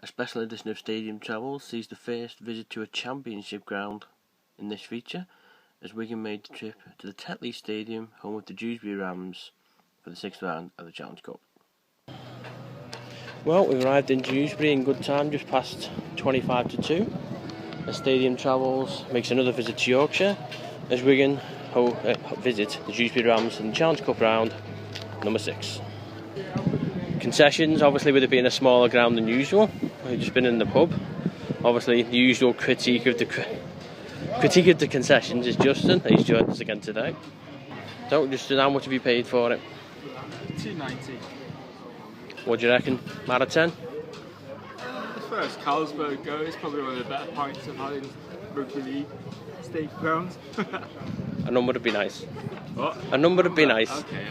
A special edition of Stadium Travels sees the first visit to a championship ground in this feature, as Wigan made the trip to the Tetley Stadium, home of the Dewsbury Rams, for the 6th round of the Challenge Cup. Well, we've arrived in Dewsbury in good time, just past 25 to 2. As Stadium Travels makes another visit to Yorkshire, as Wigan visit the Dewsbury Rams in the Challenge Cup round number 6. Concessions, obviously, with it being a smaller ground than usual. We've just been in the pub. Obviously, the usual critique of the concessions is Justin. He's joined us again today. So, Justin, how much have you paid for it? $2.90. What do you reckon? Out of 10? As far as Carlsberg goes, it's probably one of the better pints I've had in rugby league state grounds. A number would be nice. What? A number would be nice. Okay,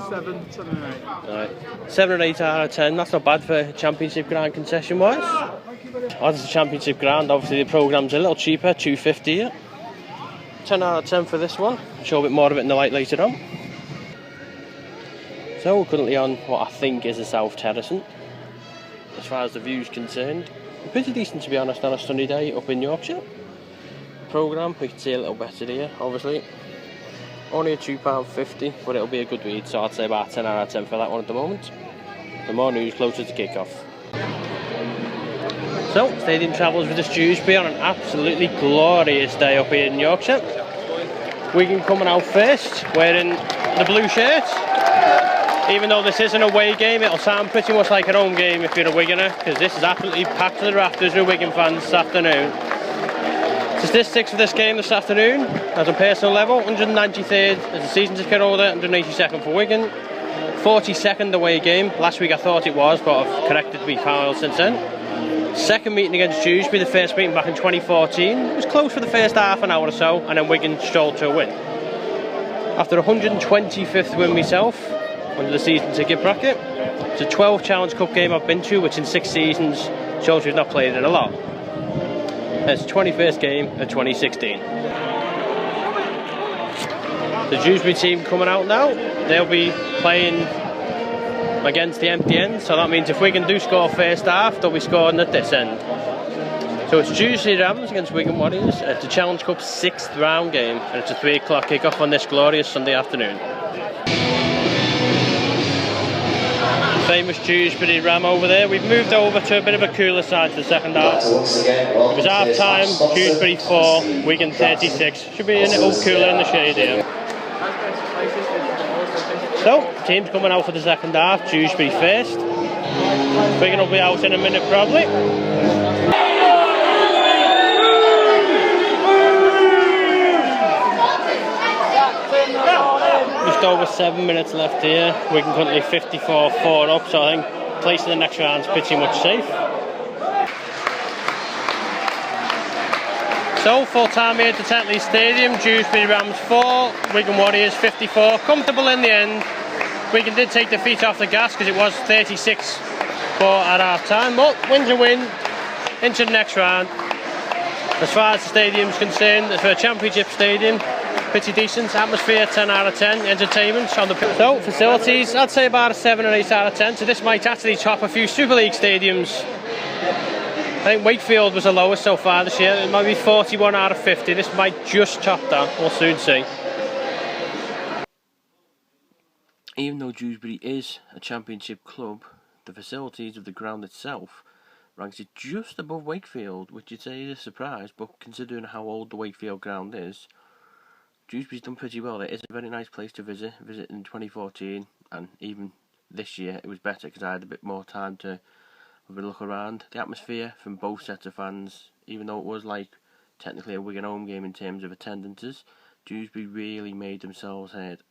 7 or 8. Right. 7 or 8 out of 10. That's not bad for a championship ground concession wise. As a championship ground, obviously the programme's a little cheaper, $2.50 here. 10 out of 10 for this one. I'll show a bit more of it in the light later on. So we're currently on what I think is a South Terracing. As far as the view's concerned, pretty decent to be honest on a sunny day up in Yorkshire. Programme, we can see a little better here, obviously. Only a £2.50, but it'll be a good read, so I'd say about 10 out of 10 for that one at the moment. The more news closer to kick-off. So, Stadium Travels with us Dewsbury on an absolutely glorious day up here in Yorkshire. Wigan coming out first, wearing the blue shirt. Even though this is an away game, it'll sound pretty much like a home game if you're a Wiganer, because this is absolutely packed to the rafters with Wigan fans this afternoon. Statistics for this game this afternoon, as a personal level, 193rd as a season ticket holder, 182nd for Wigan, 42nd away game. Last week I thought it was, but I've corrected my file since then. Second meeting against Dewsbury, the first meeting back in 2014. It was close for the first half an hour or so, and then Wigan strolled to a win. After 125th win myself, under the season ticket bracket, it's a 12 Challenge Cup game I've been to, which in 6 seasons shows we've not played it a lot. It's the 21st game of 2016. The Dewsbury team coming out now. They'll be playing against the empty end, so that means if Wigan do score first half, they'll be scoring at this end. So it's Dewsbury Rams against Wigan Warriors. It's the Challenge Cup 6th round game, and it's a 3 o'clock kick-off on this glorious Sunday afternoon. Famous Dewsbury Ram over there. We've moved over to a bit of a cooler side to the second half. It was half time, Dewsbury 4, Wigan 36. Should be a little cooler in the shade here. So, team's coming out for the second half, Dewsbury first. Wigan will be out in a minute probably. Just over 7 minutes left here. Wigan currently 54-4 up, so I think place in the next round's pretty much safe. So, full time here at the Tetley Stadium. Dewsbury Rams 4, Wigan Warriors 54. Comfortable in the end. Wigan did take the feet off the gas because it was 36-4 at half time, but win's a win into the next round. As far as the stadium's concerned, for a championship stadium, pretty decent atmosphere, 10 out of 10. Entertainment on the pitch. So, facilities, I'd say about a 7 or 8 out of 10. So this might actually top a few Super League stadiums. I think Wakefield was the lowest so far this year. It might be 41 out of 50. This might just top that. We'll soon see. Even though Dewsbury is a championship club, the facilities of the ground itself ranks it just above Wakefield, which you'd say is a surprise, but considering how old the Wakefield ground is, Dewsbury's done pretty well. It is a very nice place to visit in 2014, and even this year it was better because I had a bit more time to have a look around. The atmosphere from both sets of fans, even though it was like technically a Wigan home game in terms of attendances, Dewsbury really made themselves heard.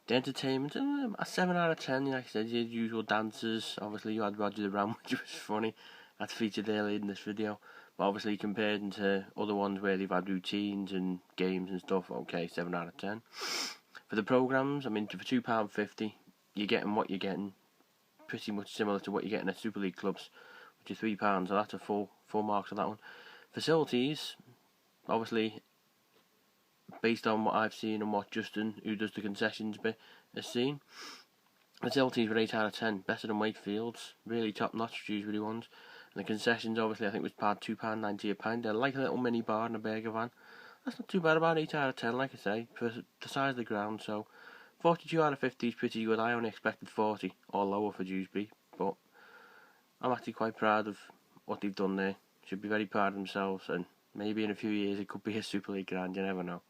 The entertainment, a 7 out of 10, like I said, your usual dancers. Obviously you had Roger the Ram, which was funny. That's featured earlier in this video. But obviously compared to other ones where they've had routines and games and stuff, okay, 7 out of 10. For the programmes, I mean, for £2.50, you're getting what you're getting. Pretty much similar to what you get in a Super League clubs, which is £3, so that's a full marks on that one. Facilities, obviously, based on what I've seen and what Justin, who does the concessions bit, has seen, Facilities were 8 out of 10, better than Wakefield's, really top notch Dewsbury ones. And the concessions, obviously, I think was £2.90 a pint. They're like a little mini bar and a burger van. That's not too bad, about 8 out of 10, like I say, for the size of the ground. So 42 out of 50 is pretty good. I only expected 40 or lower for Dewsbury, but I'm actually quite proud of what they've done there. Should be very proud of themselves, and maybe in a few years it could be a Super League grand, you never know.